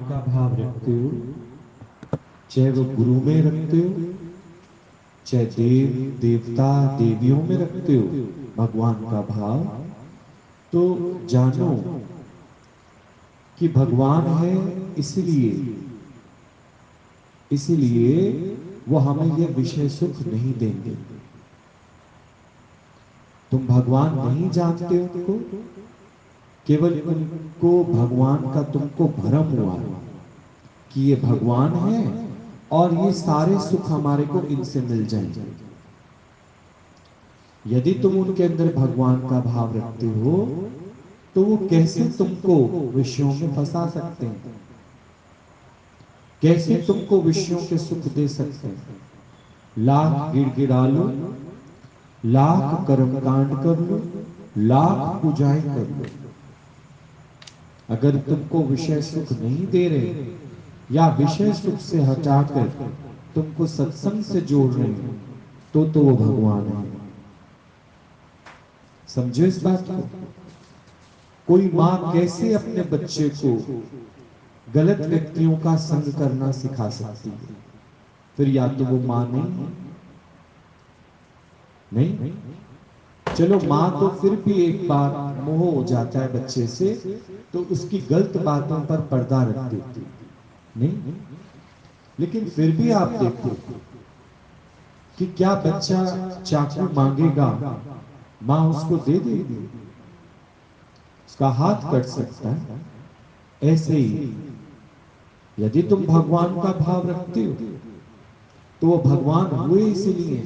का भाव रखते हो, चाहे वो गुरु में रखते हो, चाहे देव देवता देवियों में रखते हो भगवान का भाव, तो जानो कि भगवान है, इसलिए इसलिए वो हमें ये विषय सुख नहीं देंगे। तुम भगवान नहीं जानते उनको, केवल उनको भगवान का तुमको भ्रम हुआ कि ये भगवान है और ये सारे सुख हमारे को इनसे मिल जाएंगे। यदि तुम उनके अंदर भगवान का भाव रखते हो तो वो कैसे तुमको विषयों में फंसा सकते हैं, कैसे तुमको विषयों के सुख दे सकते हैं। लाख गिड़गिड़ा लो, लाख कर्मकांड कर लो, लाख पूजाएं कर लो, अगर तुमको विषय सुख नहीं दे रहे या विषय सुख से हटाकर तुमको सत्संग से जोड़ रहे हैं, तो वो भगवान है। समझो इस बात को। कोई माँ कैसे अपने बच्चे को गलत व्यक्तियों का संग करना सिखा सकती है? फिर या तो वो माँ नहीं। चलो माँ तो फिर भी एक बार मोह हो जाता है बच्चे से, तो उसकी गलत बातों पर पर्दा रख देती नहीं। लेकिन फिर भी आप देखो कि क्या बच्चा चाकू मांगेगा, माँ उसको दे देगी? उसका हाथ कट सकता है। ऐसे ही यदि तुम भगवान का भाव रखते हो तो वो भगवान हुए इसलिए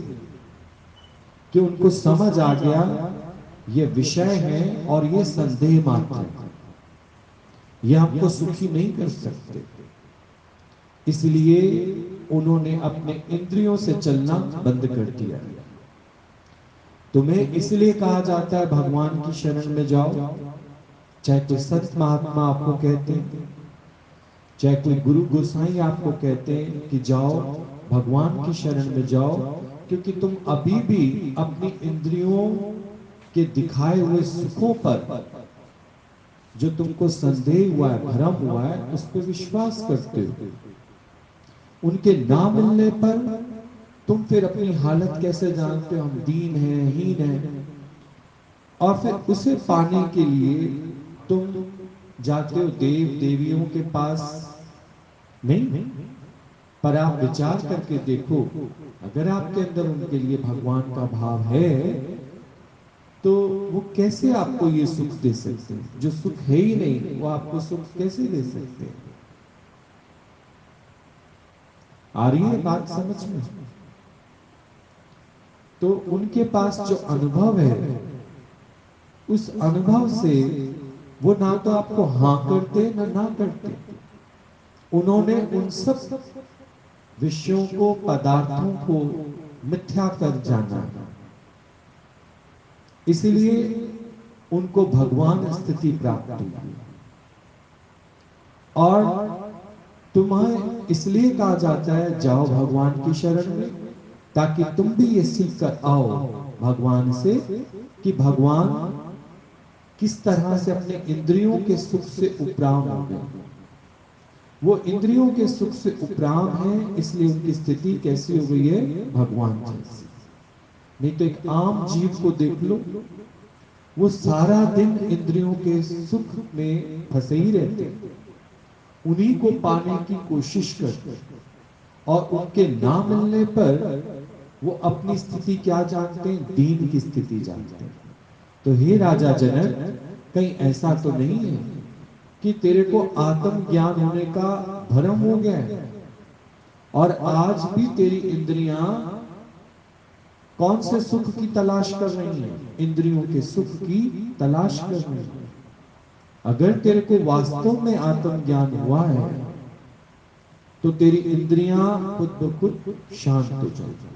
कि उनको समझ आ गया ये विषय है और ये संदेह मात्र है, ये हमको सुखी नहीं कर सकते। इसलिए उन्होंने अपने इंद्रियों से चलना बंद कर दिया। तुम्हें इसलिए कहा जाता है भगवान की शरण में जाओ, चाहे कोई संत महात्मा आपको कहते हैं, चाहे कोई गुरु गोसाई आपको कहते हैं कि जाओ भगवान की शरण में जाओ, क्योंकि तुम अभी भी अपनी इंद्रियों के दिखाए हुए सुखों पर जो तुमको संदेह हुआ है, भ्रम हुआ है, उस पर विश्वास करते हो। उनके ना मिलने पर तुम फिर अपनी हालत कैसे जानते हो? हम दीन हैं, हीन हैं, और फिर उसे पाने के लिए तुम जाते हो देव देवियों के पास नहीं। पर आप विचार करके देखो, अगर आपके अंदर उनके लिए भगवान का भाव है तो वो कैसे आपको ये सुख दे सकते हैं? जो सुख है ही नहीं वो आपको सुख कैसे दे सकते हैं? आ रही है बात समझ में? तो उनके पास जो अनुभव है, उस अनुभव से वो ना तो आपको हां करते ना करते। उन्होंने उन सब विषयों को, पदार्थों को मिथ्या कर जाना, इसलिए उनको भगवान स्थिति प्राप्त हुई। और तुम्हें इसलिए कहा जाता है जाओ भगवान की शरण में, ताकि तुम भी ये सीख कर आओ भगवान से कि भगवान किस तरह से अपने इंद्रियों के सुख से उपराम हो गए। वो इंद्रियों के सुख से उपराम है, इसलिए उनकी स्थिति कैसी हो गई है? भगवान जैसी। नहीं तो एक आम जीव को देख लो, वो सारा दिन इंद्रियों के सुख में फंसे ही रहते, उन्हीं को पाने की कोशिश करते, और उनके ना मिलने पर वो अपनी स्थिति क्या जानते हैं? दीन की स्थिति जानते हैं। तो हे राजा जनक, कहीं ऐसा तो नहीं है कि तेरे को आत्म ज्ञान होने का भ्रम हो गया है और आज भी तेरी इंद्रियां कौन से सुख की तलाश कर रही हैं? इंद्रियों के सुख की तलाश कर रही हैं। अगर तेरे को वास्तव में आत्मज्ञान हुआ है तो तेरी इंद्रियां खुद ब खुद शांत हो जाएगी।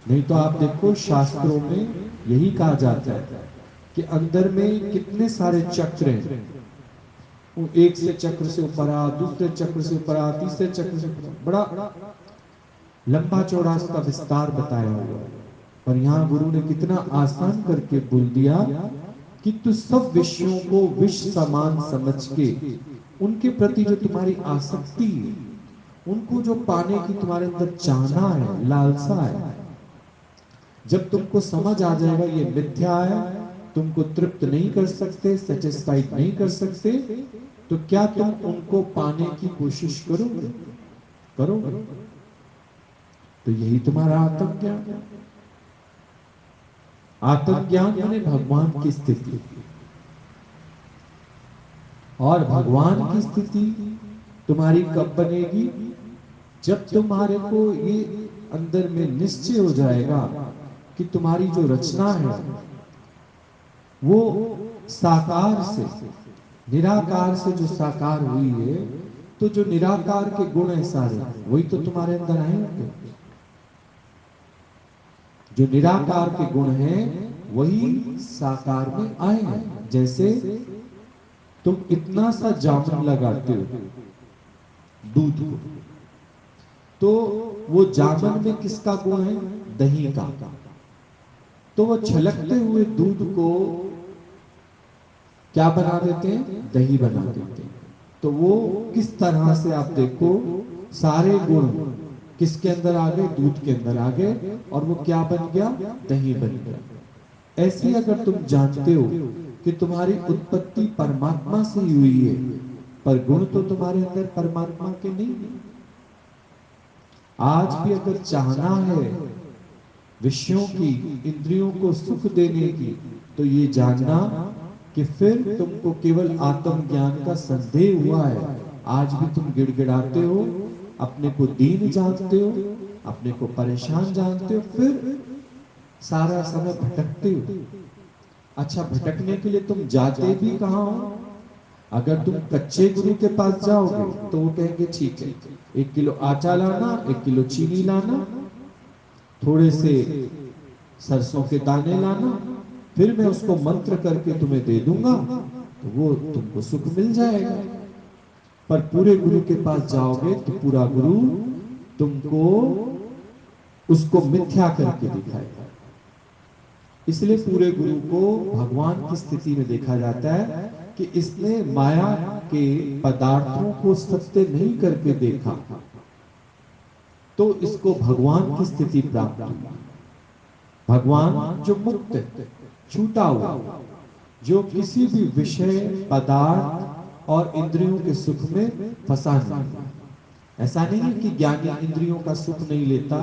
नहीं तो आप देखो शास्त्रों में यही कहा जाता है कि अंदर में कितने सारे चक्र हैं। वो एक से चक्र से ऊपर आ, दूसरे चक्र से ऊपर आ, तीसरे चक्र से ऊपर, बड़ा लंबा चौड़ा उसका विस्तार बताया हुआ है। पर यहाँ गुरु ने कितना आसान करके बोल दिया कि तू सब विषयों को विष समान समझ के उनके प्रति जो तुम्हारी आसक्ति है, उनको जो पाने की तुम्हारे अंदर चाहना है, लालसा है, जब तुमको समझ आ जाएगा ये मिथ्या है, तुमको तृप्त नहीं कर सकते, सेटिस्फाइड नहीं कर सकते, तो क्या तुम उनको पाने की कोशिश करोगे? करोगे? तो यही तुम्हारा आत्मज्ञान है। आत्मज्ञान माने भगवान की स्थिति। और भगवान की स्थिति तुम्हारी कब बनेगी? जब तुम्हारे को ये अंदर में निश्चय हो जाएगा कि तुम्हारी जो रचना है वो साकार से, निराकार से जो साकार हुई है, तो जो निराकार के गुण है सारे वही तो तुम्हारे अंदर आएंगे। जो निराकार के गुण हैं वही साकार में आएंगे। जैसे तुम इतना सा जामुन लगाते हो दूध को, तो वो जामुन में किसका गुण है? दही का। तो वो छलकते हुए दूध को क्या बना देते हैं? दही बना देते हैं। तो वो किस तरह से आप देखो, सारे गुण किसके अंदर आ गए? दूध के अंदर आ गए, और वो क्या बन गया? दही बन गया। ऐसे अगर तुम जानते हो कि तुम्हारी उत्पत्ति परमात्मा से ही हुई है, पर गुण तो तुम्हारे अंदर परमात्मा के नहीं है। आज भी अगर चाहना है विषयों की, इंद्रियों को सुख देने की, तो ये जानना कि फिर तुमको केवल आत्मज्ञान का संदेह हुआ है। आज भी तुम गिड़गिड़ाते हो, अपने को दीन जानते हो, अपने को परेशान जानते हो, फिर सारा समय भटकते हो। अच्छा, भटकने के लिए तुम जाते भी कहाँ हो? अगर तुम कच्चे गुरु के पास जाओगे तो वो कहेंगे ठीक है, 1 किलो आटा लाना, 1 किलो चीनी लाना, थोड़े से सरसों के दाने लाना, फिर मैं उसको मंत्र करके तुम्हें दे दूंगा, तो वो तुमको सुख मिल जाएगा। पर पूरे गुरु के पास जाओगे तो पूरा गुरु तुमको उसको मिथ्या करके दिखाएगा। इसलिए पूरे गुरु को भगवान की स्थिति में देखा जाता है कि इसने माया के पदार्थों को सत्य नहीं करके देखा, तो इसको भगवान की स्थिति प्राप्त हुई। भगवान जो मुक्त है, छूटा हुआ, जो किसी भी विषय, पदार्थ और इंद्रियों के सुख में फंसा नहीं। ऐसा नहीं है कि ज्ञानी इंद्रियों का सुख नहीं लेता,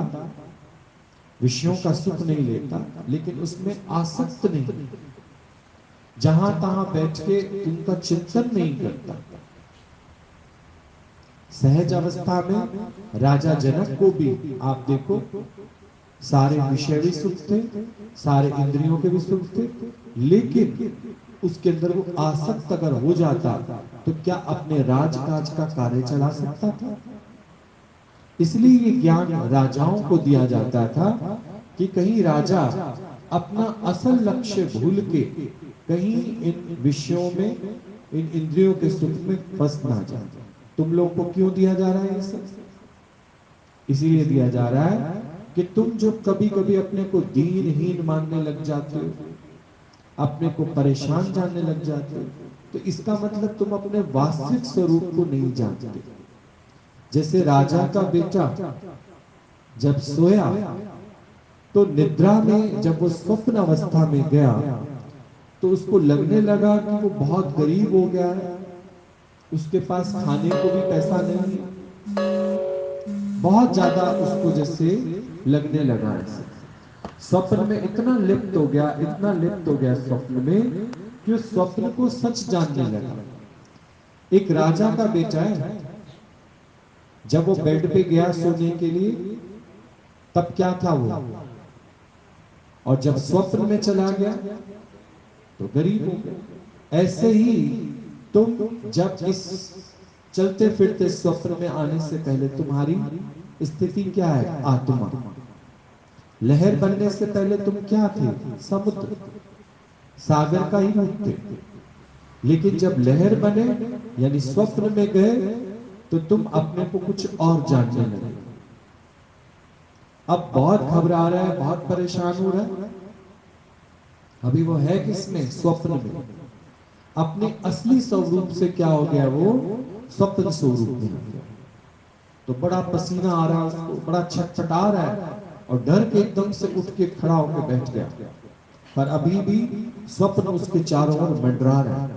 विषयों का सुख नहीं लेता, लेकिन उसमें आसक्त नहीं, जहां तहां बैठ के उनका चिंतन नहीं करता। सहज अवस्था में राजा जनक को भी आप देखो, सारे विषय भी सुख थे, सारे इंद्रियों के भी सुख थे, लेकिन उसके अंदर वो आसक्त अगर हो जाता तो क्या अपने राजकाज का कार्य चला सकता था? इसलिए ये ज्ञान राजाओं को दिया जाता था कि कहीं राजा अपना असल लक्ष्य भूल के कहीं इन विषयों में, इन इंद्रियों के सुख में फंस ना जाए। तुम लोगों को क्यों दिया जा रहा है ये सब? इसीलिए दिया जा रहा है कि तुम जो कभी कभी अपने को दीनहीन मानने लग जाते हो, अपने को परेशान जानने लग जाते हो, तो इसका मतलब तुम अपने वास्तविक स्वरूप को नहीं जानते। जैसे राजा का बेटा जब सोया तो निद्रा में, जब वो स्वप्न अवस्था में गया तो उसको लगने लगा कि वो बहुत गरीब हो गया है, उसके पास खाने को भी पैसा नहीं, बहुत ज्यादा उसको जैसे लगने लगा। ऐसे स्वप्न में इतना लिप्त हो गया, इतना लिप्त हो गया स्वप्न में कि उस स्वप्न को सच जानने लगा। एक राजा का बेटा है, जब वो बेड पे गया सोने के लिए, तब क्या था वो, और जब स्वप्न में चला गया तो गरीब हो गया। ऐसे ही तुम जब इस चलते फिरते स्वप्न में आने से पहले तुम्हारी स्थिति क्या है? आत्मा। लहर बनने से पहले तुम क्या थे? समुद्र, सागर का ही रूप थे। लेकिन जब लहर बने यानी स्वप्न में गए तो तुम अपने को कुछ और जानने लगे। अब बहुत घबरा रहा है, बहुत परेशान हो रहा है, अभी वो है किसमें? स्वप्न में। अपने असली स्वरूप से क्या हो गया? वो स्वप्न स्वरूप में आ गया। तो बड़ा पसीना आ रहा है उसको, बड़ा छटपटा रहा है और डर के एकदम से उठ के खड़ा होकर बैठ गया। पर अभी भी स्वप्न उसके चारों ओर मंडरा रहा है,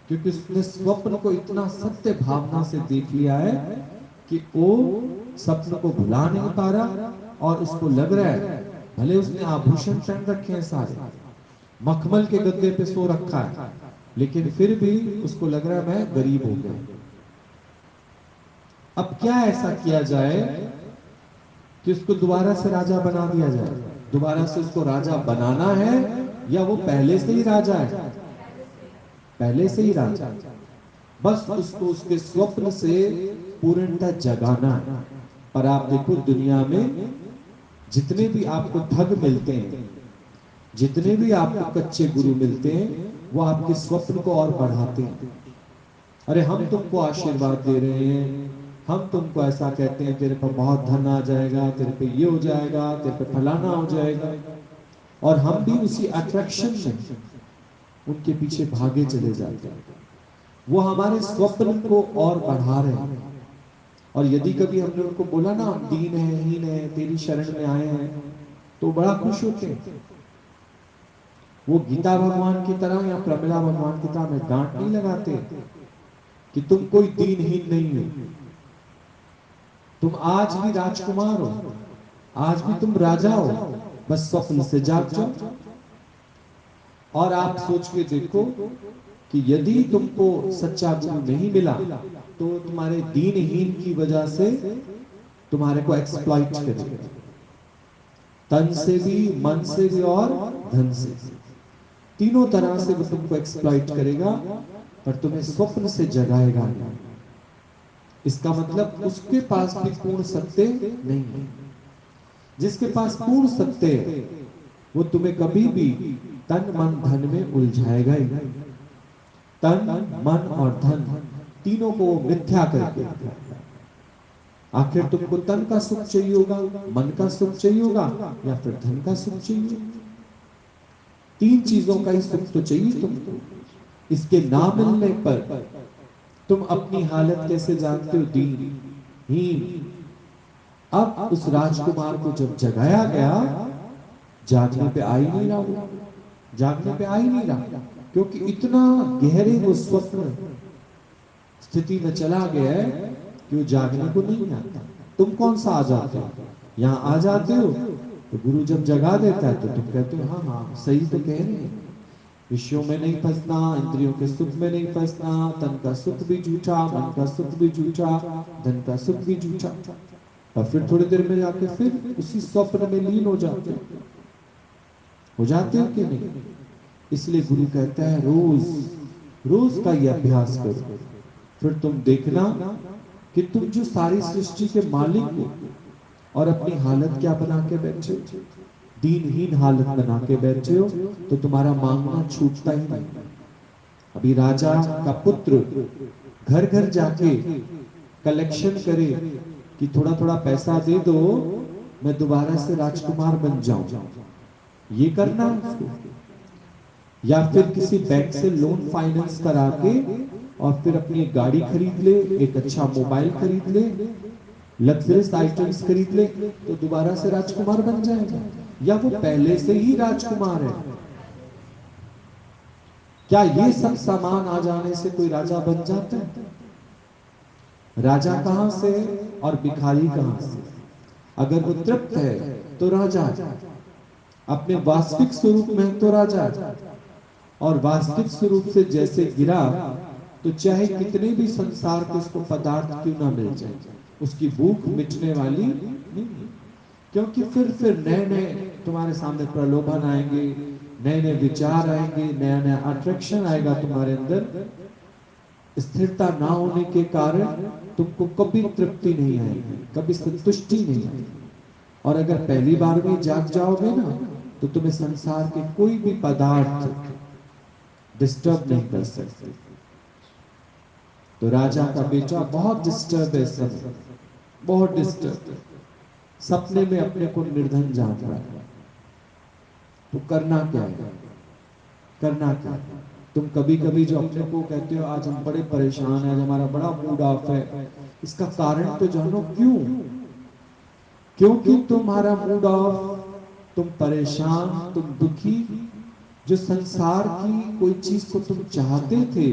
क्योंकि उसने स्वप्न को इतना सत्य भावना से देख लिया है कि वो स्वप्न को भुला नहीं पा रहा। और उसको लग रहा है, भले उसने आभूषण पहन रखे हैं सारे, मखमल के गद्दे पे सो रखा है, लेकिन फिर भी उसको लग रहा है मैं गरीब हो गया। अब क्या ऐसा किया जाए कि उसको दोबारा से राजा बना दिया जाए? दोबारा से उसको राजा बनाना है या वो पहले से ही राजा है? पहले से ही राजा। बस उसको उसके स्वप्न से पूर्णतः जगाना है। पर आप देखो दुनिया में जितने भी आपको ठग मिलते हैं, जितने भी आपको कच्चे गुरु मिलते हैं, वो आपके स्वप्न को और बढ़ाते हैं। अरे हम तुमको आशीर्वाद दे रहे हैं, हम तुमको ऐसा कहते हैं, तेरे पर बहुत धन आ जाएगा, तेरे पे ये हो जाएगा, तेरे पे फलाना हो जाएगा। और हम भी उसी अट्रैक्शन में उनके पीछे भागे चले जाते हैं। वो हमारे स्वप्न को और बढ़ा रहे हैं। और यदि कभी हमने उनको बोला ना हम दीन है, हीन है, तेरी शरण में आए हैं, तो बड़ा खुश होते हैं। वो गीता भगवान की तरह या प्रमिला भगवान की तरह में डांट नहीं लगाते कि तुम कोई दीनहीन नहीं हो, तुम आज भी राजकुमार हो, आज भी तुम राजा हो, बस स्वप्न से जाग जाओ। और आप सोच के देखो कि यदि तुमको सच्चा गुरु नहीं मिला तो तुम्हारे दीनहीन की वजह से तुम्हारे को एक्सप्लॉइट करेगा, तन से भी, मन से भी और धन से भी। तीनों तरह से वो तुमको एक्सप्लॉइट करेगा, पर तुम्हें स्वप्न से जगाएगा नहीं। इसका मतलब उसके पास भी पूर्ण सत्य नहीं है। जिसके पास पूर्ण सत्य है वो तुम्हें कभी भी तन मन धन में उलझाएगा ही नहीं। तन मन और धन तीनों को मिथ्या करके, आखिर तुमको तन का सुख चाहिए होगा, मन का सुख चाहिए होगा, या फिर धन का सुख चाहिए? तीन चीजों का ही सुख तो चाहिए तुमको। इसके ना मिलने पर तुम अपनी हालत कैसे जानते हो? दीनहीन। अब उस राजकुमार को जब जगाया गया, जागने पे आ ही नहीं रहा वो, जागने पे आ ही नहीं रहा, क्योंकि इतना गहरे वो स्वप्न स्थिति में चला गया है कि वो जागने को नहीं आता। तुम कौन सा आ जाते हो? यहाँ आ जाते हो तो गुरु जब जगा देता है तो तुम कहते हो हाँ हाँ सही तो कह रहे हैं, विषयों में नहीं फंसना, इंद्रियों के सुख में नहीं फंसना, तन का सुख भी झूठा, मन का सुख भी झूठा, धन का सुख भी झूठा। और फिर थोड़ी देर में जाके फिर उसी स्वप्न में लीन हो जाते हो कि नहीं? इसलिए गुरु कहता है रोज रोज का ये अभ्यास करो, फिर तुम देखना कि तुम जो सारी सृष्टि के मालिक हो और अपनी हालत क्या बना के बैठे हो, दीनहीन हालत बना के बैठे हो, तो तुम्हारा मांगना छूटता ही नहीं। अभी राजा का पुत्र घर घर जाके कलेक्शन करे कि थोड़ा थोड़ा पैसा दे दो, मैं दोबारा से राजकुमार बन जाऊं, ये करना उसको। या फिर किसी बैंक से लोन फाइनेंस करा के और फिर अपनी एक गाड़ी खरीद ले, एक अच्छा मोबाइल खरीद ले, लग्जरियस आइटम्स खरीद ले, तो दोबारा से राजकुमार बन जाएगा। या वो पहले से ही राजकुमार है? क्या ये सब सामान आ जाने से कोई राजा बन जाता है? राजा कहां से और भिखारी कहां से? अगर वो तृप्त है तो राजा, अपने वास्तविक स्वरूप में तो राजा, और वास्तविक स्वरूप से जैसे गिरा तो चाहे कितने भी संसार के उसको पदार्थ क्यों ना मिल जाए, उसकी भूख मिटने वाली नहीं है। क्योंकि फिर नए नए तुम्हारे सामने प्रलोभन आएंगे, नए नए विचार आएंगे, नया नया अट्रैक्शन आएगा तुम्हारे अंदर। स्थिरता ना होने के कारण तुमको कभी तृप्ति नहीं आएगी, कभी संतुष्टि नहीं आएगी। और अगर पहली बार में जाग जाओगे ना, तो तुम्हें संसार के कोई भी पदार्थ डिस्टर्ब नहीं कर सकते। तो राजा का बेटा बहुत डिस्टर्ब है, सब बहुत डिस्टर्ब है, सपने में अपने को निर्धन जान रहा है। तो करना क्या है? करना क्या है? तुम कभी कभी जो अपने को कहते हो आज हम बड़े परेशान हैं, आज हमारा बड़ा मूड ऑफ है, इसका कारण तो जानो क्यों। क्योंकि तुम्हारा मूड ऑफ, तुम परेशान, तुम दुखी, जो संसार की कोई चीज को तुम चाहते थे,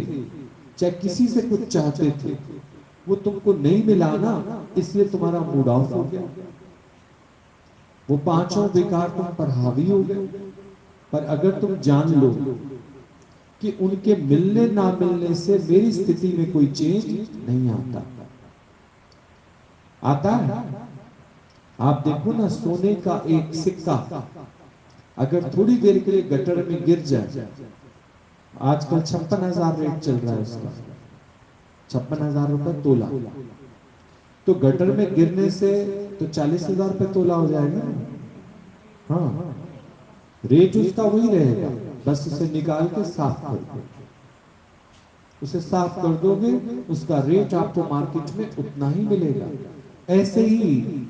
चाहे किसी से कुछ चाहते थे, वो तुमको नहीं मिला ना, इसलिए तुम्हारा मूड ऑफ हो गया। वो पांचों विकार तुम पर हावी हो गए। पर अगर तुम जान लो कि उनके मिलने ना मिलने से मेरी स्थिति में कोई चेंज नहीं आता। आता है। आप देखो ना, सोने का एक सिक्का अगर थोड़ी देर के लिए गटर में गिर जाए, आजकल 56,000 रेट चल रहा है उसका, 56,000 रुपए तोला, तो गटर में गिरने से तो 40,000 रुपए तोला हो जाएगा। हाँ, रेट उसका वही रहेगा, बस उसे निकाल के साफ कर दो। उसे साफ कर दोगे, उसका रेट आपको मार्केट में उतना ही मिलेगा। ऐसे ही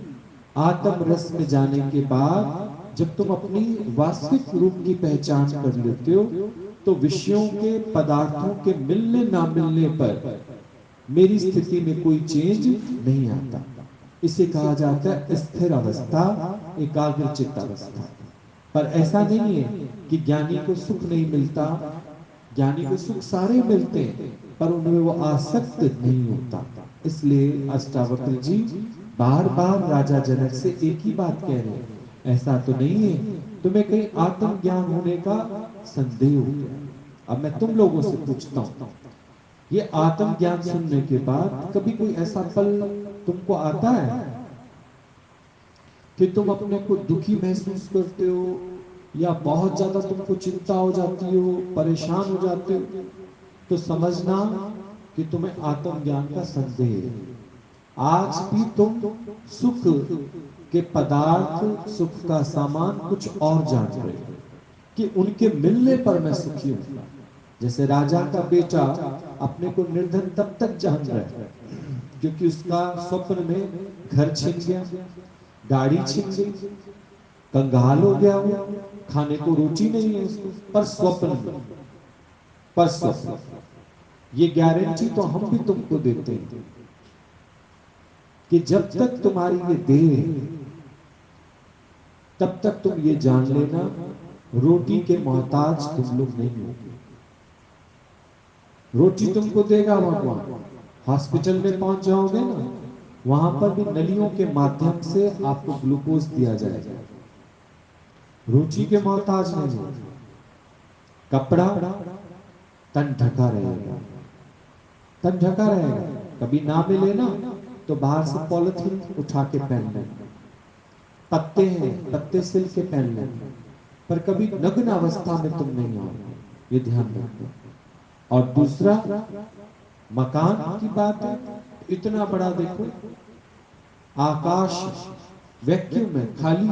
आत्म रस में जाने के बाद जब तुम अपनी वास्तविक रूप की पहचान कर लेते हो, तो विषयों के, पदार्थों के मिलने ना मिलने पर मेरी स्थिति में कोई चेंज नहीं आता। इसे कहा जाता है स्थिर अवस्था, एकाग्रचित्त अवस्था। पर ऐसा नहीं है कि ज्ञानी को सुख नहीं मिलता। ज्ञानी को सुख सारे मिलते हैं, पर उनमें वो आसक्त नहीं होता। इसलिए अष्टावक्र जी बार बार राजा जनक से एक ही बात कह रहे हैं, ऐसा तो नहीं है तुम्हें कहीं आत्मज्ञान होने का संदेह हो गया। अब मैं तुम लोगों से पूछता हूं, ये आत्मज्ञान सुनने के बाद कभी कोई ऐसा पल तुमको आता है कि तुम अपने को दुखी महसूस करते हो, या बहुत ज्यादा तुमको चिंता हो जाती हो, परेशान हो जाते हो, तो समझना कि तुम्हें आत्मज्ञान का संदेह है। आज भी तुम सुख के पदार्थ, सुख का सामान कुछ और जान रहे हो कि उनके मिलने पर मैं सुखी हूं। जैसे राजा का बेटा अपने को निर्धन तब तक जान रहा है क्योंकि उसका स्वप्न में घर छिन गया, गाड़ी छिन गई, कंगाल हो गया, वो खाने को रुचि नहीं है उसको, पर स्वप्न में, पर स्वप्न। ये गारंटी तो हम भी तुमको देते हैं कि जब तक तुम्हारी ये देह है, तब तक तुम ये जान लेना रोटी के मोहताज तुम लोग नहीं हो। रोटी तुमको देगा भगवान। हॉस्पिटल में पहुंच जाओगे ना, वहां पर भी नलियों के माध्यम से आपको ग्लूकोज दिया जाएगा। रुचि के मोहताज नहीं हो। कपड़ा तन ढका रहेगा, तन ढका रहेगा। कभी ना मिले ना तो बाहर से पॉलिथीन उठा के पहन लेना। पत्ते हैं, पत्ते सिल के पहन लेना, पर कभी नग्न अवस्था में तुम नहीं आओ, ये ध्यान रखना। और दूसरा, मकान की बात है, इतना बड़ा देखो, आकाश वैक्यूम है, खाली,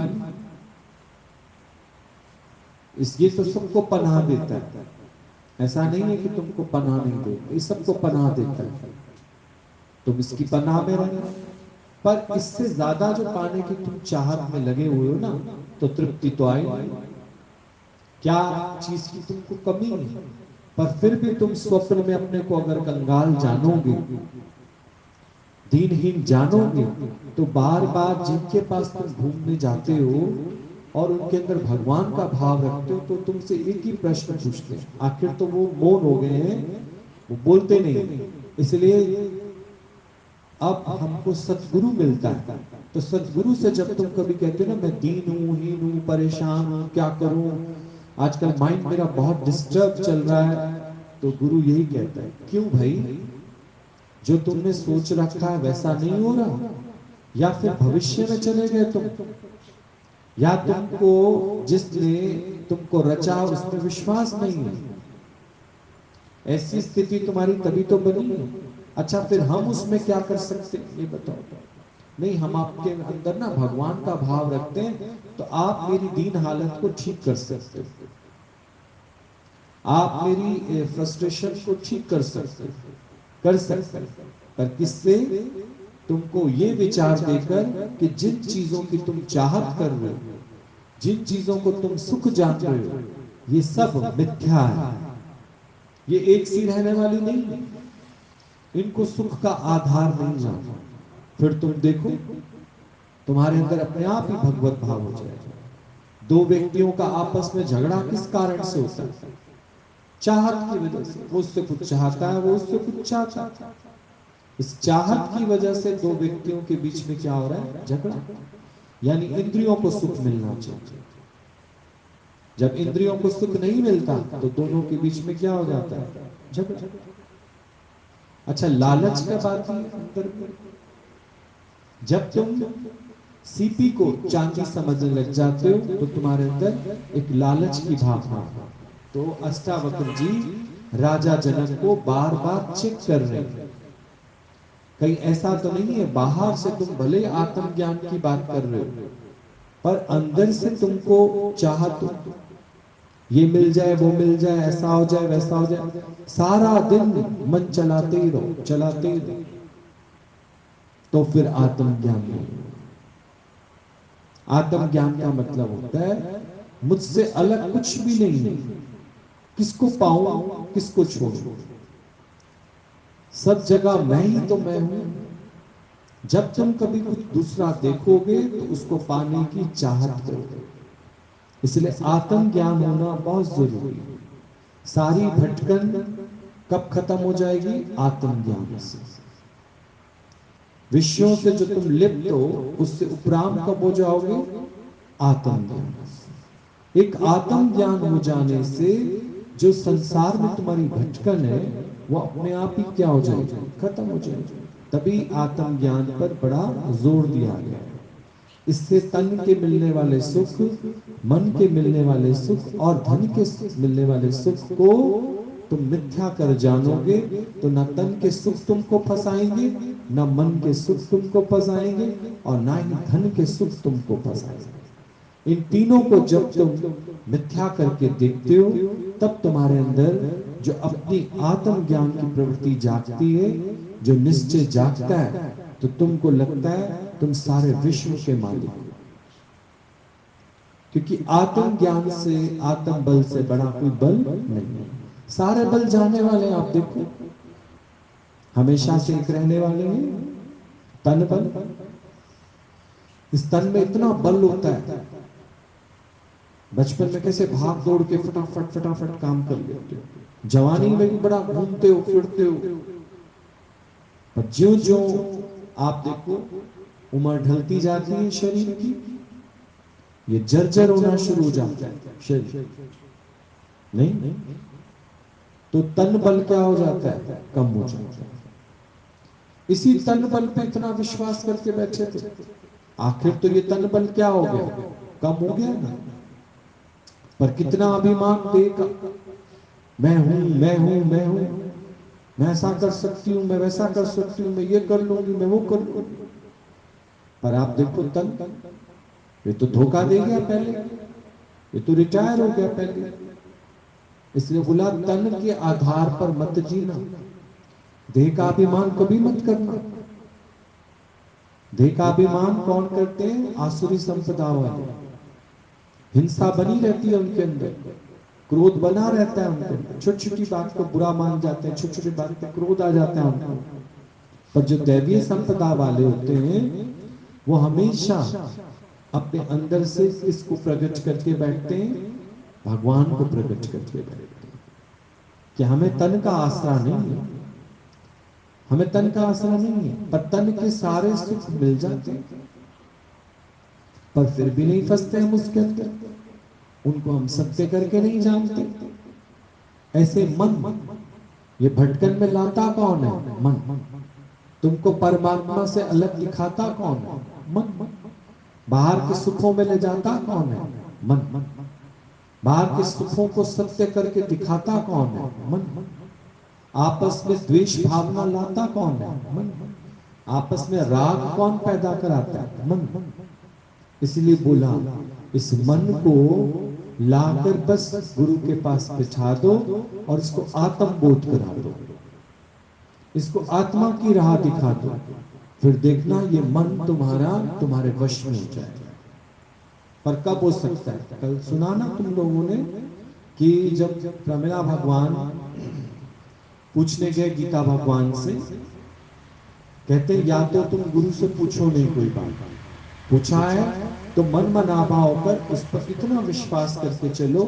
इसलिए तो सबको पनाह देता है। ऐसा नहीं है कि तुमको पनाह नहीं दे, ये सबको पनाह देता है, तुम इसकी पनाह में रहना। पर इससे ज्यादा जो पाने की तुम चाहत में लगे हुए हो ना, तो तृप्ति तो आई नहीं। क्या चीज की तुमको कमी है, पर फिर भी तुम स्वप्न में अपने को अगर कंगाल जानोगे, दीनहीन जानोगे, तो बार बार जिनके पास तुम घूमने जाते हो और उनके अंदर भगवान का भाव रखते हो, तो तुमसे एक ही प्रश्न पूछते हैं। आखिर तो वो मौन हो गए हैं, वो बोलते नहीं। इसलिए अब हमको सतगुरु मिलता है, तो सतगुरु से जब तुम कभी कहते हो ना मैं दीन हूं, हीन हूं, परेशान हूं, क्या करूं, आजकल माइंड मेरा बहुत डिस्टर्ब चल रहा है, तो गुरु यही कहता है, क्यों भाई, जो तुमने सोच रखा है वैसा नहीं हो रहा, या फिर भविष्य में चले गए तुम, या तुमको जिसने तुमको रचा उसमें विश्वास नहीं है। ऐसी स्थिति तुम्हारी तभी तो बनी है। अच्छा, फिर हम उसमें क्या कर सकते हैं ये बताओ। नहीं, हम आपके अंदर ना भगवान का भाव रखते हैं, तो आप मेरी दीन हालत को ठीक कर सकते हो, आप मेरी फ्रस्ट्रेशन को ठीक कर सकते, कर सकते। पर किससे? तुमको ये विचार देकर कि जिन चीजों की तुम चाहत कर रहे हो, जिन चीजों को तुम सुख जान रहे हो, ये सब मिथ्या है, ये एक सी रहने वाली नहीं है, इनको सुख का आधार नहीं जाना। फिर तुम देखो तुम्हारे अंदर अपने आप ही भगवत भाव हो जाएगा। दो व्यक्तियों का आपस में झगड़ा किस कारण से होता है? चाहत की वजह से। वो उससे कुछ चाहता है, वो उससे कुछ चाहता है। इस चाहत की वजह से दो व्यक्तियों के बीच में क्या हो रहा है? झगड़ा। यानी इंद्रियों को सुख मिलना चाहिए। जब इंद्रियों को सुख नहीं मिलता तो दोनों के बीच में क्या हो जाता है? झगड़ा। अच्छा, लालच का बात ही अंदर में। जब तुम सीपी को चांदी समझने लग जाते हो तो तुम्हारे अंदर एक लालच की भावना है। तो अष्टावक्र जी राजा जनक को बार बार चेक कर रहे हैं। कहीं ऐसा तो नहीं है बाहर से तुम भले आत्मज्ञान की बात कर रहे हो, पर अंदर से तुमको चाहत हो, ये मिल जाए, वो मिल जाए, ऐसा हो जाए, वैसा हो जाए, सारा दिन मन चलाते ही रहो, चलाते ही रहो, तो फिर आत्मज्ञान नहीं। आत्मज्ञान का मतलब होता है मुझसे अलग कुछ भी नहीं है, किसको पाऊं किसको छोड़ूं, सब जगह मैं ही तो मैं हूं। जब तुम कभी कुछ दूसरा देखोगे तो उसको पाने की चाहत करोगे। इसलिए आत्मज्ञान होना बहुत जरूरी है। सारी भटकन कब खत्म हो जाएगी? आत्मज्ञान से। विषयों से जो तुम लिप्त हो उससे उपराम कब हो जाओगे? आत्मज्ञान से। एक आत्मज्ञान हो जाने से जो संसार में तुम्हारी भटकन है वो अपने आप ही क्या हो जाएगी? खत्म हो जाएगी। तभी आत्मज्ञान पर बड़ा जोर दिया गया है। इससे तन के मिलने वाले सुख, मन के मिलने वाले सुख और धन के मिलने वाले सुख को तुम मिथ्या कर जानोगे तो न तन के सुख तुमको फंसाएंगे, न मन के सुख तुमको फंसाएंगे और ना ही धन के सुख तुमको फंसाएंगे। इन तीनों को जब तुम मिथ्या करके देखते हो तब तुम्हारे अंदर जो अपनी आत्मज्ञान की प्रवृत्ति जागती है, जो निश्चय जागता है, तो तुमको लगता है तुम सारे विश्व के मालिक हो। क्योंकि आत्मज्ञान से, आत्म बल से बड़ा कोई बल नहीं है। सारे बल जाने वाले आप देखो, हमेशा से एक रहने वाले हैं, तन बल। इस तन में इतना बल होता है, बचपन में कैसे भाग दौड़ के फटाफट फटाफट काम कर लेते हो, जवानी में भी बड़ा घूमते हो फिरते हो, पर ज्यों ज्यों आप देखो उम्र ढलती जाती है शरीर की, ये जर्जर होना शुरू हो जाता है शरीर। नहीं तो तन बल क्या हो जाता है? कम हो जाता है। इसी तन बल पे इतना विश्वास करके बैठे थे, आखिर तो ये तन बल क्या हो गया? कम हो गया ना। पर कितना अभिमान देगा, मैं हूं मैं हूं मैं हूं, मैं ऐसा कर सकती हूं, मैं वैसा कर सकती हूं, मैं ये कर लूंगी, मैं वो कर लूंगी। पर आप देखो तन, ये तो धोखा दे गया पहले, ये तो रिटायर हो गया पहले। इसलिए बोला तन के आधार पर मत जीना, देह का अभिमान कभी मत करना। देह का अभिमान कौन करते हैं? आसुरी संपदा वाले। हिंसा बनी रहती है उनके अंदर, क्रोध बना रहता है उनके अंदर, छोटी छोटी बात को बुरा मान जाते हैं, छोटी छोटी बात पे क्रोध आ जाता है उनको। पर जो दैवीय संपदा वाले होते हैं वो हमेशा अपने अंदर से इसको प्रकट करके बैठते हैं, भगवान को प्रकट करके बैठते हैं कि हमें तन का आसरा नहीं है, हमें तन का आसरा नहीं है, पर तन के सारे सुख मिल जाते हैं, पर फिर भी नहीं फंसते हम उसके अंदर, उनको हम सत्य करके नहीं जानते। ऐसे मन, ये भटकन में लाता कौन है? मन। तुमको परमात्मा से अलग दिखाता कौन है? मन। बाहर के सुखों में ले जाता कौन है? मन। बाहर के सुखों को सत्य करके दिखाता कौन है? मन। आपस में द्वेष भावना लाता कौन है? मन। आपस में राग कौन पैदा कराता है? मन। इसलिए बोला इस मन को लाकर बस गुरु के पास बिठा दो और इसको आत्म बोध करा दो, इसको आत्मा की राह दिखा दो, फिर देखना ये मन तुम्हारा तुम्हारे वश में हो जाएगा। पर कब हो सकता है? कल सुना ना तुम लोगों ने कि जब प्रमिला भगवान पूछने गए गीता भगवान से, कहते या तो तुम गुरु से पूछो नहीं कोई बात, पूछा है तो मन मनावा होकर उस पर इतना विश्वास करके चलो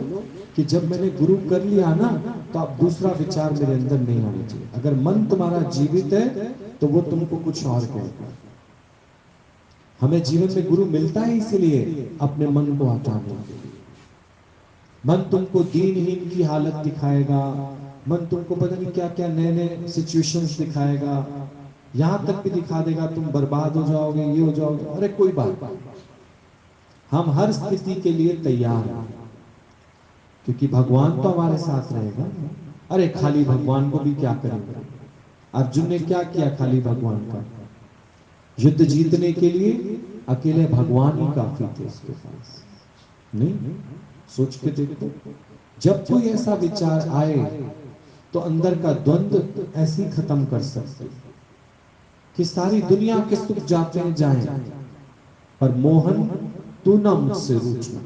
कि जब मैंने गुरु कर लिया ना तो अब दूसरा विचार मेरे अंदर नहीं आना चाहिए। अगर मन तुम्हारा जीवित है तो वो तुमको कुछ और कहेगा। हमें जीवन में गुरु मिलता है इसलिए अपने मन को हटाने के लिए। मन तुमको दीनहीन की हालत दिखाएगा, मन तुमको पता नहीं क्या क्या नए नए सिचुएशंस दिखाएगा, यहां तक भी दिखा देगा तुम बर्बाद हो जाओगे, ये हो जाओगे। अरे कोई बात नहीं, हम हर स्थिति के लिए तैयार हैं, क्योंकि भगवान तो हमारे साथ रहेगा। अरे खाली भगवान को भी क्या करेंगे? अर्जुन ने क्या किया खाली भगवान का? युद्ध जीतने के लिए अकेले भगवान ही काफी थे उसके पास। नहीं, सोच के देखो, जब कोई ऐसा विचार आए तो अंदर का द्वंद्व ऐसे ही खत्म कर सकते कि सारी दुनिया के सुख जाते हैं जाएं, पर मोहन तू ना मुझसे रूठना,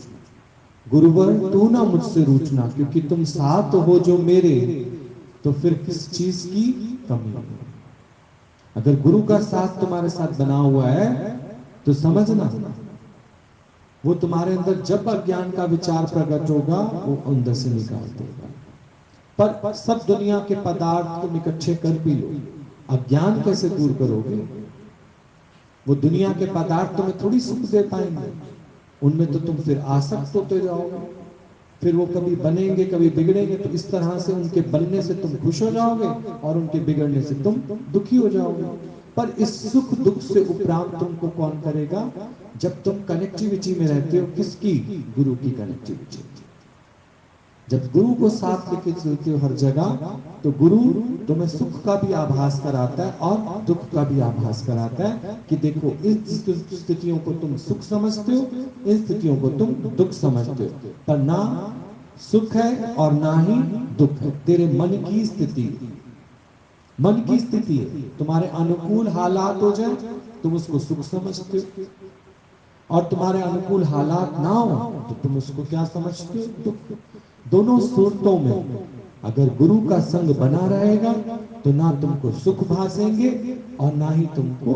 गुरुवर तू ना मुझसे रूठना, क्योंकि तुम साथ हो जो मेरे, तो फिर किस चीज की कमी है? अगर गुरु का साथ तुम्हारे साथ बना हुआ है तो समझना वो तुम्हारे अंदर जब अज्ञान का विचार प्रकट होगा वो अंदर से निकाल देगा। पर सब दुनिया के पदार्थ तुम इकट्ठे कर भी लो, अज्ञान कैसे दूर करोगे? वो दुनिया के पदार्थ तुम्हें थोड़ी सुख दे पाएंगे, उनमें तो तुम फिर आसक्त होते जाओगे, फिर वो कभी बनेंगे कभी बिगड़ेंगे। तो इस तरह से उनके बनने से तुम खुश हो जाओगे और उनके बिगड़ने से तुम दुखी हो जाओगे। पर इस सुख दुख से उपरांत तुमको कौन करेगा? जब तुम कनेक्टिविटी में रहते हो, किसकी? गुरु की कनेक्टिविटी। जब गुरु को साथ लेके चलते हो हर जगह, तो गुरु तुम्हें सुख का भी आभास कराता है और दुख का भी आभास कराता है कि देखो इस स्थितियों को तुम सुख समझते हो, इन स्थितियों को तुम दुख समझते हो, पर ना सुख है और ना ही दुख है, तेरे मन की स्थिति। मन की स्थिति है, तुम्हारे अनुकूल हालात हो जाए तुम उसको सुख समझते हो, और तुम्हारे अनुकूल हालात ना हो तो तुम उसको क्या समझते हो? दुख। दोनों सूरतों में अगर गुरु का संग बना रहेगा तो ना तुमको सुख भासेंगे और ना ही तुमको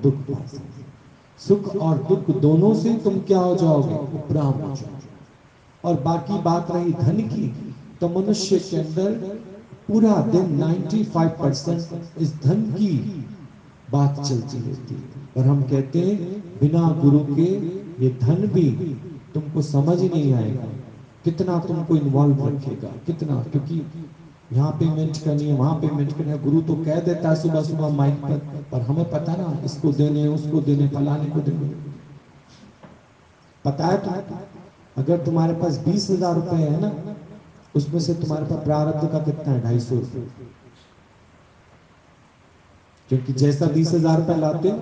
दुख भासेंगे। सुख और दुख दोनों से तुम क्या हो जाओगे? उपराम हो जाओगे। और बाकी बात रही धन की, तो मनुष्य के अंदर पूरा दिन 95% इस धन की बात चलती रहती है। पर हम कहते हैं बिना गुरु के ये धन भी तुमको समझ ही नहीं आएगा, कितना तुमको इन्वॉल्व रखेगा, कितना। क्योंकि यहाँ पेमेंट करनी है, वहां पेमेंट करनी है, गुरु तो कह देता है सुबह सुबह माइक पर हमें पता ना इसको देने उसको देने फलाने को देने। पता है तुमको अगर तुम्हारे पास 20,000 रुपए है ना, उसमें से तुम्हारे पास प्रारब्ध का कितना है? 250 रुपये। क्योंकि जैसा 20,000 रुपए लाते हो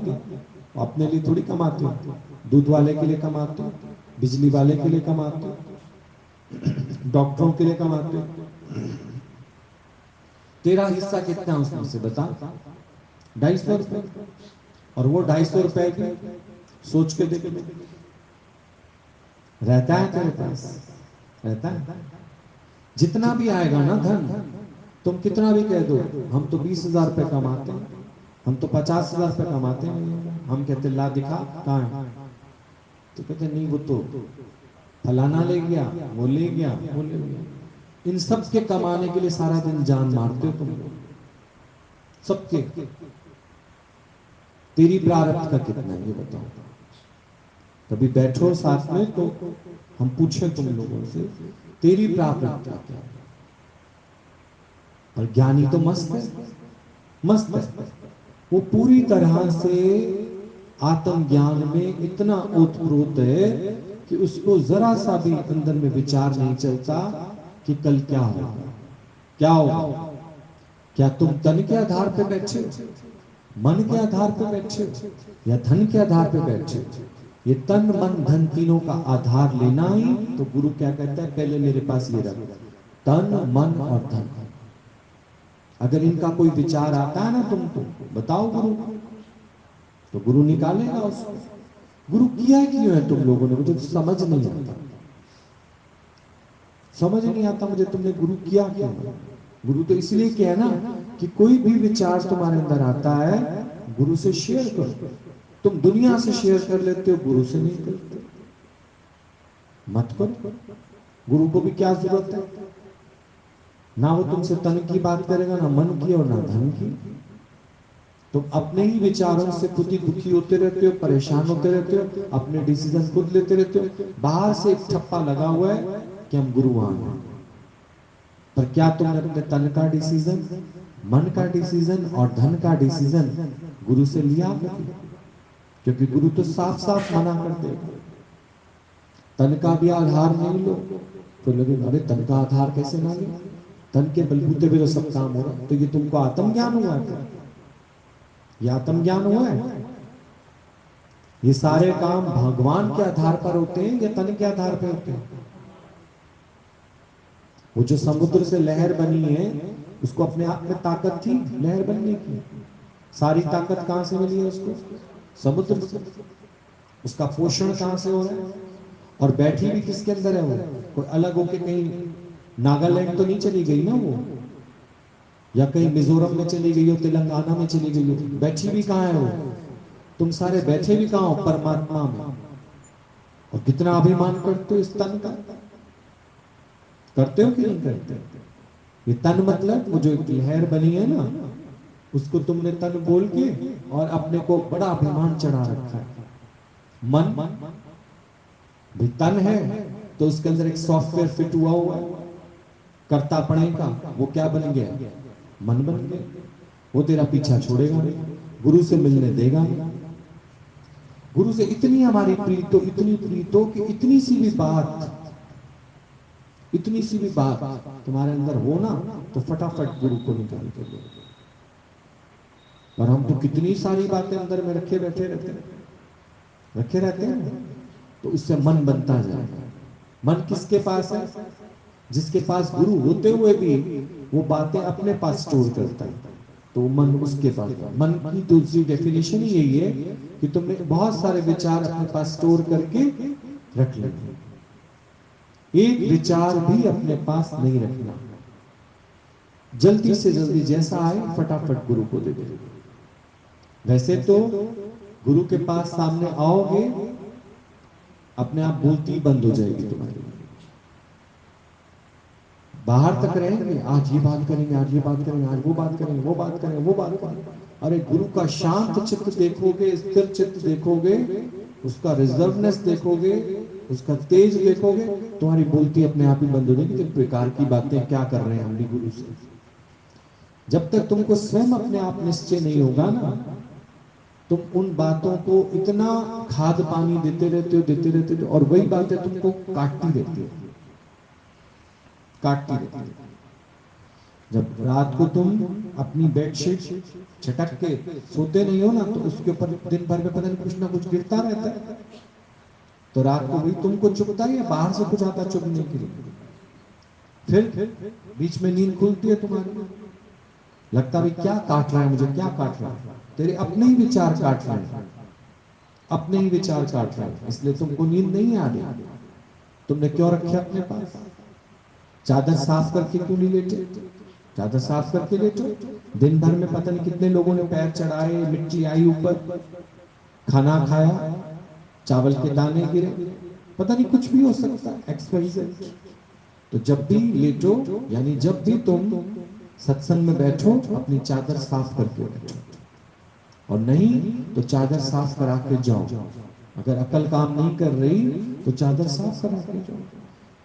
अपने लिए थोड़ी कमाते हो, दूध वाले के लिए कमाते हो, बिजली वाले के लिए कमाते हो, डॉक्टरों के लिए कमाते हो। तेरा हिस्सा कितना है उसमें से बता? 250 रुपए। और वो 250 रुपए भी सोच के देख, रहता है तेरे पास? रहता है? जितना भी आएगा ना धन, तुम कितना भी कह दो हम तो 20,000 रुपए कमाते हैं, हम तो 50,000 रुपए कमाते हैं, हम कहते ला दिखा कहाँ है? तो कहते नहीं वो तो फलाना ले गया, वो ले गया, वो ले गया। इन सब के कमाने के लिए सारा दिन जान मारते हो तुम लोग, सबके। तेरी प्रारब्ध का कितना है ये बताओ? कभी बैठो साथ में तो हम पूछे तुम लोगों से तेरी प्रारब्ध का क्या है? और ज्ञानी तो मस्त है, मस्त है, वो पूरी तरह से आत्मज्ञान में इतना ओतप्रोत है कि उसको जरा सा भी अंदर में विचार नहीं चलता कि कल क्या होगा, क्या होगा। क्या तुम तन के आधार पे बैठे हो, मन के आधार पे बैठे हो, या धन के आधार पे बैठे हो? ये तन मन धन तीनों का आधार लेना ही तो गुरु क्या कहता है, पहले मेरे पास ये रख, तन मन और धन। अगर इनका कोई विचार आता है ना तुमको, बताओ गुरु, तो गुरु निकालेगा उसको। गुरु किया क्यों है तुम लोगों ने? मुझे तो समझ नहीं आता, समझ नहीं आता मुझे, तुमने गुरु किया क्यों? गुरु तो इसलिए किया ना कि कोई भी विचार तुम्हारे अंदर आता है गुरु से शेयर करो। तुम दुनिया से शेयर कर लेते हो, गुरु से नहीं करते, मत करो। गुरु को भी क्या जरूरत है, ना वो तुमसे तन की बात करेगा, ना मन की और ना धन की। तुम अपने ही विचारों से खुद ही दुखी होते रहते हो, परेशान होते रहते हो, अपने डिसीजन खुद लेते रहते हो। बाहर से एक ठप्पा लगा हुआ है कि हम गुरुवान हैं, पर क्या तुमने अपने तन का डिसीजन, मन का डिसीजन और धन का डिसीजन गुरु से लिया? क्योंकि गुरु तो साफ साफ मना कर देगा, तन का भी आधार नहीं लो। तो लगे अरे तन का आधार कैसे ना ले, तन के बलबूते पे तो सब काम हो रहा। तो ये तुमको आत्मज्ञान हुआ है, ये आत्मज्ञान हुआ है? ये सारे काम भगवान के आधार पर होते हैं या तन के आधार पर होते हैं? वो जो समुद्र से लहर बनी है उसको अपने आप में ताकत थी लहर बनने की? सारी ताकत कहां से मिली है उसको? समुद्र से। उसका पोषण कहां से हो रहा है? और बैठी भी किसके अंदर है वो? कोई अलग होके कहीं नागालैंड तो नहीं चली गई ना वो, या कहीं मिजोरम में चली गई हो, तेलंगाना में चली गई हो। बैठी भी कहां है वो? तुम सारे बैठे भी कहां हो? परमात्मा में। और कितना अभिमान करते हो इस तन का, करते हो कि नहीं करते? ये तन मतलब वो जो एक लहर बनी है ना, उसको तुमने तन बोल के और अपने को बड़ा अभिमान चढ़ा रखा है। मन भी तन है तो उसके अंदर एक सॉफ्टवेयर फिट हुआ है करता पड़े का, वो क्या बन गया? मन बन गया। वो तेरा पीछा छोड़ेगा नहीं, गुरु से मिलने देगा नहीं। गुरु से इतनी हमारी प्रीत हो, इतनी प्रीत हो कि इतनी सी भी बात, इतनी सी भी बात तुम्हारे अंदर हो ना तो फटाफट गुरु को निकाल के दो। और हम तो कितनी सारी बातें अंदर में रखे बैठे रहते हैं। तो उससे मन बनता जाएगा। मन किसके पास है? जिसके पास गुरु होते हुए भी वो बातें अपने पास स्टोर करता है, तो मन उसके पास। मन की दूसरी डेफिनेशन ही यही है कि तुमने बहुत सारे विचार अपने पास स्टोर करके रख लेते, एक विचार भी अपने पास नहीं रखना। जल्दी से जल्दी जैसा आए फटाफट गुरु को दे दे। वैसे तो गुरु के पास सामने आओगे अपने आप बोलती बंद हो जाएगी तुम्हारी, बाहर तक रहेंगे, आज ये बात करेंगे, आज ये बात करेंगे, आज वो बात करेंगे, वो बात करेंगे, वो बात करेंगे। अरे गुरु का शांत चित्त देखोगे, स्थिर चित्त देखोगे, उसका रिजर्वनेस देखोगे, उसका तेज देखोगे, तुम्हारी बोलती अपने आप ही बंद हो जाएगी। किस प्रकार की बातें क्या कर रहे हैं हम भी गुरु से। जब तक तुमको स्वयं अपने आप निश्चय नहीं होगा ना, तुम उन बातों को इतना खाद पानी देते रहते हो और वही बातें तुमको काटती रहती है, काटती रहती है। जब रात को तुम अपनी बेडशीट झटक के सोते नहीं हो ना, तो उसके ऊपर दिन भर में पता नहीं कुछ ना कुछ गिरता रहता है। तो रात को भी तुमको चुभता है या बाहर से कुछ आता चुभने के लिए? फिर बीच में नींद खुलती है तुम्हारी, लगता है क्या काट रहा है मुझे, क्या काट रहा है? तेरे अपने ही विचार काट रहे हैं, अपने ही विचार काट रहे हैं। इसलिए तुमको नींद नहीं आ रही। तुमने क्यों रखे अपने पास? चादर साफ करके क्यों नहीं लेटे? चादर साफ करके लेटो। दिन भर में पता नहीं कितने लोगों ने पैर चढ़ाए, मिट्टी आई ऊपर, खाना खाया, चावल के दाने गिरे, पता नहीं कुछ भी हो सकता है, एक्सपेरिमेंट। तो जब भी लेटो, यानी जब भी तुम सत्संग में बैठो, अपनी चादर साफ करके बैठो, और नहीं तो चादर साफ करा के जाओ। अगर अकल काम नहीं कर रही तो चादर साफ करा के जाओ।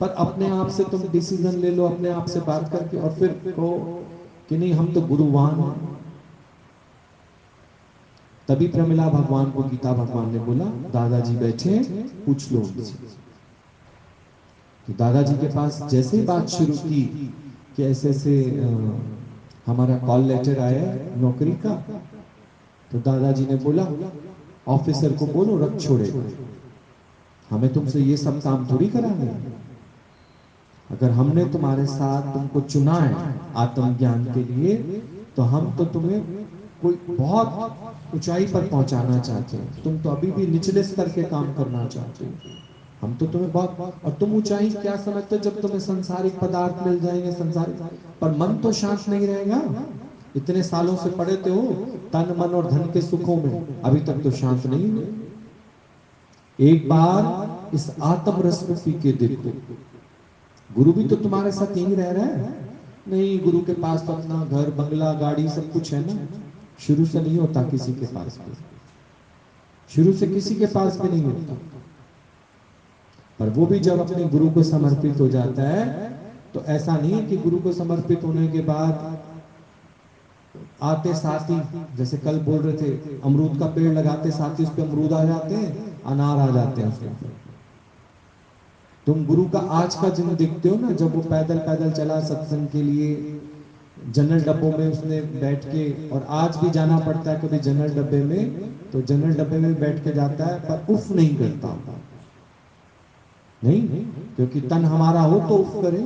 पर अपने आप से तुम डिसीजन ले लो, अपने आप से बात करके, और फिर कहो कि नहीं हम तो गुरुवान हैं। तभी प्रमिला भगवान को गीता भगवान ने बोला, दादाजी बैठे पूछ लो उनसे। तो दादाजी के पास जैसे ही बात शुरू की कि ऐसे ऐसे हमारा कॉल लेटर आया नौकरी का, तो दादाजी ने बोला ऑफिसर को बोलो रख छोड़ेगा, हमें तुमसे ये सब काम थोड़ी कराने। अगर हमने तुम्हारे साथ तुमको चुना है आत्मज्ञान के लिए, तो हम तो तुम्हें कोई बहुत ऊंचाई पर पहुंचाना चाहते हैं। तुम तो अभी भी निचले स्तर के काम करना चाहते हो। हम तो तुम्हें बहुत, और तुम ऊंचाई क्या समझते हो जब तुम्हें संसारिक पदार्थ मिल जाएंगे, संसारिक, पर मन तो शांत नहीं रहेगा। इतने सालों से पढ़े थे हो तन मन और धन के सुखों में, अभी तक तो शांत नहीं हुए। एक बार इस आत्म रस को पी के देखो। गुरु भी तो तुम्हारे साथ यही रह रहा है। नहीं, गुरु के पास तो अपना घर बंगला गाड़ी सब कुछ है ना। शुरू से नहीं होता किसी के पास भी, शुरू से किसी के पास भी नहीं होता। पर वो भी जब अपने गुरु को समर्पित हो जाता है, तो ऐसा नहीं है कि गुरु को समर्पित होने के बाद आते साथ ही, जैसे कल बोल रहे थे, अमरूद का पेड़ लगाते साथ ही उस पे अमरूद आ जाते हैं, अनार आ जाते हैं उसके। तुम गुरु का आज का दिन देखते हो ना, जब वो पैदल पैदल चला सत्संग के लिए, जनरल डब्बों में उसने बैठ के, और आज भी जाना पड़ता है कभी जनरल डब्बे में, तो जनरल डब्बे में बैठ के जाता है, पर उफ नहीं करता। नहीं, क्योंकि तन हमारा हो तो उफ करे।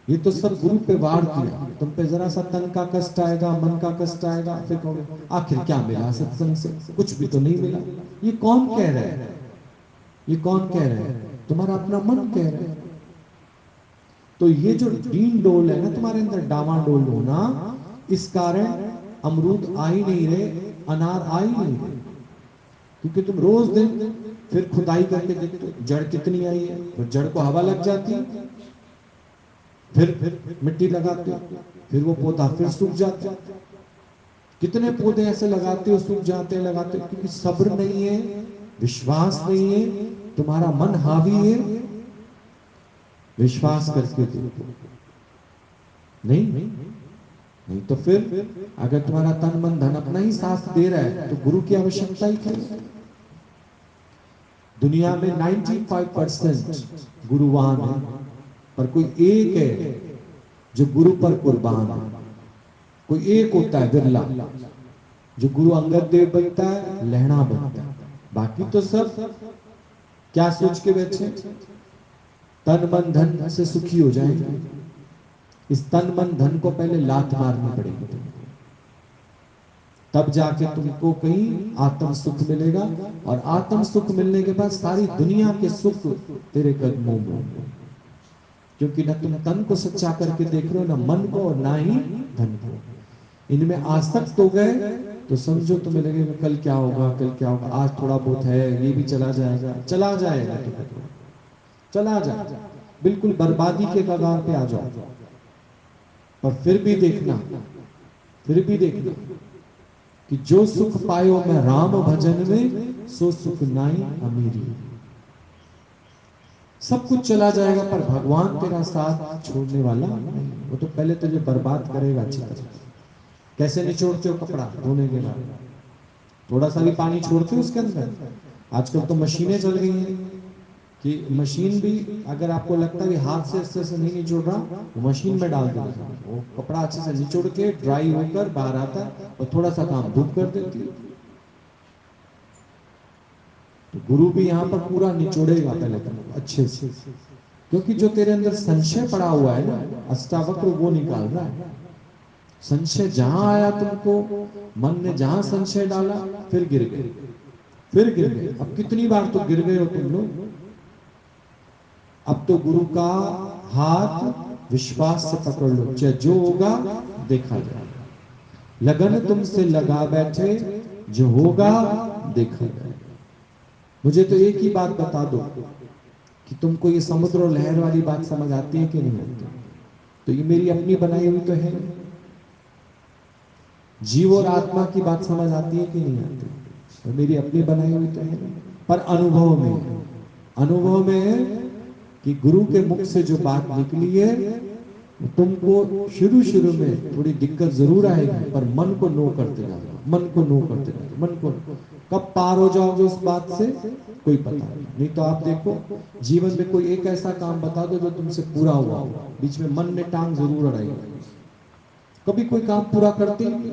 ये तो सब गुरु पे वार किया। तुम पे जरा सा तन का कष्ट आएगा, मन का कष्ट आएगा, फिर कहोगे आखिर क्या मिला सत्संग से, कुछ भी तो नहीं मिला। ये कौन कह रहा है? ये कौन कह रहा है? तुम्हारा अपना मन कह रहा है। तो ये जो डीन डोल है ना तुम्हारे अंदर, डावाडोल होना, इस कारण अमरूद आ ही नहीं रहे, अनार आ ही नहीं रहे। क्योंकि तुम रोज दिन फिर खुदाई करके देखते हो जड़ कितनी आई है, तो जड़ को हवा लग जाती है, फिर मिट्टी लगाते हो, फिर वो पौधा फिर सूख जाता है। कितने पौधे ऐसे लगाते हो सूख जाते हैं, लगाते हो, क्योंकि सब्र नहीं है, विश्वास नहीं है, तुम्हारा मन हावी है। विश्वास करके देखो। नहीं नहीं तो फिर अगर तुम्हारा तन मन धन अपना ही साथ दे रहा है, तो गुरु की आवश्यकता ही क्या है? दुनिया में 95% गुरुवान है, पर कोई एक है जो गुरु पर कुर्बान है। कोई एक होता है बिरला, जो गुरु अंगद देव बनता है, लहणा बनता है। बाकी तो सब क्या सोच के बैठे, तन मन धन से सुखी हो जाएंगे। इस तन मन धन को पहले लात मारनी पड़ेगी तुमको, तब जाके तुमको कहीं आत्म सुख मिलेगा। और आत्म सुख मिलने के बाद सारी दुनिया के सुख तेरे कदमों में होंगे। क्योंकि ना तुम तन को सच्चा करके देख रहे हो, ना मन को, और ना ही धन को। इनमें आसक्त हो गए तो समझो तुम्हें लगेगा कल क्या होगा, कल क्या होगा, आज थोड़ा बहुत है, ये भी चला जाएगा, चला जाएगा, चला जाएगा, बिल्कुल बर्बादी के कगार पे आ जाओ। और फिर भी देखना, फिर भी देखना कि जो सुख पायो मैं राम भजन में, सो सुख नाई अमीरी। सब कुछ चला जाएगा, पर भगवान तेरा साथ छोड़ने वाला नहीं। वो तो पहले तुझे बर्बाद करेगा अच्छी तरह। कैसे निचोड़ते हो कपड़ा धोने के बाद? थोड़ा सा भी पानी छोड़ते हो उसके अंदर? आजकल तो मशीनें चल गई हैं कि मशीन भी, अगर आपको लगता है कि हाथ से अच्छे से नहीं निचोड़ रहा, वो मशीन में डाल दो, वो कपड़ा अच्छे से निचोड़ के ड्राई होकर बाहर आता है, और थोड़ा सा काम धूप कर देती है। तो गुरु भी यहाँ पर पूरा निचोड़ेगा पहले तुमको अच्छे से, क्योंकि जो तेरे अंदर संशय पड़ा हुआ है ना, अष्टावक्र वो निकाल रहा है। संशय जहां आया तुमको, मन ने जहां संशय डाला, फिर गिर गए, फिर गिर गए। अब कितनी बार तो गिर गए हो तुम लोग। अब तो गुरु का हाथ विश्वास से पकड़ लो, चाहे जो होगा देखा जाएगा। लगन तुमसे लगा बैठे, जो होगा देखा जाएगा। मुझे तो एक ही बात बता दो कि तुमको ये समुद्र और लहर वाली बात समझ आती है कि नहीं आती? तो ये मेरी अपनी बनाई हुई तो है। जीव और आत्मा की बात समझ आती है कि नहीं आती? तो मेरी अपनी बनाई हुई तो है। पर अनुभव में, अनुभव में है कि गुरु के मुख से जो बात निकली है, तुमको शुरू शुरू में थोड़ी दिक्कत जरूर आएगी, पर मन को नो करते जाओ, मन को नो करते जाओ, मन को। कब पार हो जाओगे उस बात से कोई पता नहीं। तो आप देखो, जीवन में कोई एक ऐसा काम बता दो जो तुमसे पूरा हुआ हो, बीच में मन ने टांग जरूर अड़ाई। कभी कोई काम पूरा करते ही नहीं,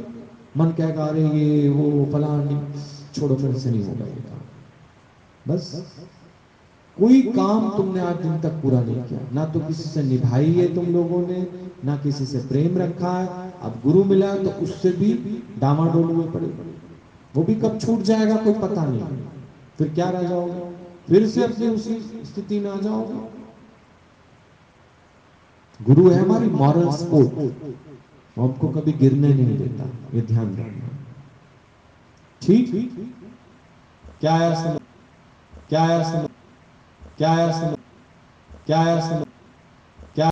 मन कहेगा अरे ये वो फलानी, छोड़ो मेरे से नहीं होगा ये काम। बस कोई काम तुमने आज दिन तक पूरा नहीं किया, ना तो किसी से निभाई है तुम लोगों ने, ना किसी से प्रेम रखा है। अब गुरु मिला तो उससे भी डामाडोल हुए पड़े, वो भी कब छूट जाएगा कोई पता नहीं। फिर क्या रह जाओगे? फिर से अपनी उसी स्थिति में आ जाओगे। गुरु है हमारी मॉरल सपोर्ट, वो हमको कभी गिरने नहीं देता, ये ध्यान रखना। ठीक, क्या आया समझ, क्या आया समझ, क्या आया समझ, क्या आया समझ।